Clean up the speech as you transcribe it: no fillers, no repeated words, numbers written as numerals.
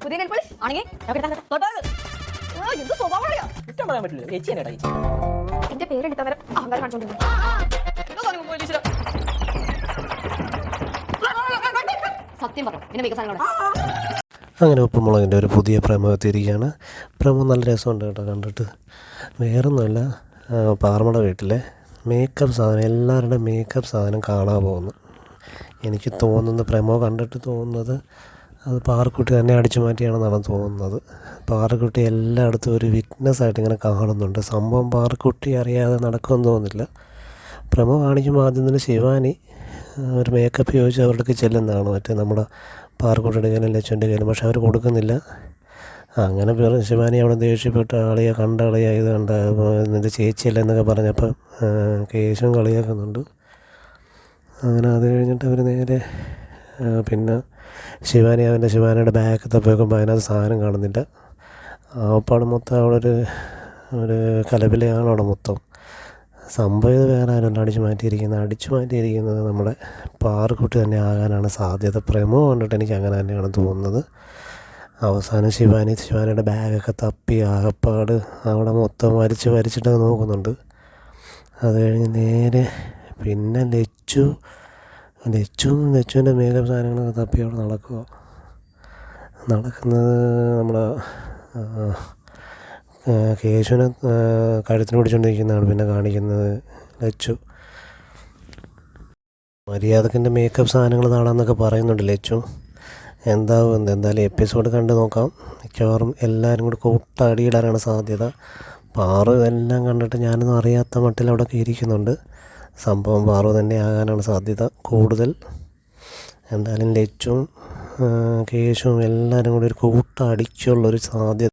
പുതിയ nail polish ആണെങ്കിൽ എന്ത് സ്വഭാവമാ കുറ്റം പറയാൻ പറ്റില്ല. ചേച്ചി തന്നെ ചേച്ചി എന്റെ പേരെടുത്തവരെ അഹങ്കാരം കാണിച്ചോണ്ടിരുന്നു. സത്യം പറഞ്ഞു എന്നെ വികസനങ്ങളോട് അങ്ങനെ ഉപ്പുമുളകിൻ്റെ ഒരു പുതിയ പ്രമോ എത്തിയിരിക്കുകയാണ്. പ്രമോ നല്ല രസമുണ്ട് കേട്ടോ കണ്ടിട്ട്. വേറൊന്നുമല്ല, പാറമട വീട്ടിലെ മേക്കപ്പ് സാധനം, എല്ലാവരുടെയും മേക്കപ്പ് സാധനം കാണാൻ പോകുന്നു. എനിക്ക് തോന്നുന്നത്, പ്രമോ കണ്ടിട്ട് തോന്നുന്നത് അത് പാറക്കുട്ടി തന്നെ അടിച്ചു മാറ്റിയാണെന്നാണ് തോന്നുന്നത്. പാറക്കുട്ടി എല്ലായിടത്തും ഒരു വിറ്റ്നസ് ആയിട്ട് ഇങ്ങനെ കാണുന്നുണ്ട്. സംഭവം പാറക്കുട്ടി അറിയാതെ നടക്കുമെന്ന് തോന്നുന്നില്ല. പ്രമോ കാണിക്കുമ്പോൾ ആദ്യം തന്നെ ശിവാനി ഒരു മേക്കപ്പ് ചോദിച്ച് അവരുടെ ചെല്ലുന്നതാണ്, മറ്റേ നമ്മുടെ പാറക്കുട്ടിയുടെ കയ്യിലും ലച്ചുവിൻ്റെ കയ്യിലും. പക്ഷെ അവർ കൊടുക്കുന്നില്ല. അങ്ങനെ ശിവാനി അവിടെ ദേഷ്യപ്പെട്ട് ആളിയെ കണ്ട ആളിയാ ഇത് കണ്ട നിൻ്റെ ചേച്ചിയല്ല എന്നൊക്കെ പറഞ്ഞപ്പോൾ കേശവും കളിയാക്കുന്നുണ്ട്. അങ്ങനെ അത് കഴിഞ്ഞിട്ട് അവർ നേരെ പിന്നെ ശിവാനിയുടെ ബാഗ് തപ്പിയൊക്കുമ്പോൾ അതിനകത്ത് സാധനം കാണുന്നില്ല. അപ്പോൾ മൊത്തം അവിടെ ഒരു കലപിലയാണ് അവിടെ മൊത്തം. സംഭവം ഇത് വേറെ ആരുണ്ട് അടിച്ചു മാറ്റിയിരിക്കുന്നത് നമ്മുടെ പാറക്കുട്ടി തന്നെ ആകാനാണ് സാധ്യത. പ്രമോ കണ്ടിട്ട് എനിക്ക് അങ്ങനെ തന്നെയാണ് തോന്നുന്നത്. അവസാനം ശിവാനിയുടെ ബാഗൊക്കെ തപ്പി ആകപ്പാട് അവിടെ മൊത്തം വരച്ചിട്ടൊക്കെ നോക്കുന്നുണ്ട്. അത് കഴിഞ്ഞ് നേരെ പിന്നെ ലച്ചുവിൻ്റെ മേക്കപ്പ് സാധനങ്ങളൊക്കെ തപ്പി അവിടെ നടക്കുന്നത് നമ്മുടെ കേശുവിനെ കഴുത്തിന് പിടിച്ചുകൊണ്ടിരിക്കുന്നതാണ് പിന്നെ കാണിക്കുന്നത് ലച്ചു. മര്യാദക്കിൻ്റെ മേക്കപ്പ് സാധനങ്ങൾ നാടാന്നൊക്കെ പറയുന്നുണ്ട് ലച്ചു. എന്തായാലും എപ്പിസോഡ് കണ്ട് നോക്കാം. മിക്കവാറും എല്ലാവരും കൂടി കൂട്ടടിയിടാനാണ് സാധ്യത. പാറു ഇതെല്ലാം കണ്ടിട്ട് ഞാനൊന്നും അറിയാത്ത മട്ടിൽ അവിടെ ഇരിക്കുന്നുണ്ട്. സംഭവം പാറു തന്നെ ആകാനാണ് സാധ്യത കൂടുതൽ. എന്തായാലും ലച്ചും കേശുവും എല്ലാവരും കൂടി ഒരു കൂട്ടടിക്കുള്ളൊരു സാധ്യത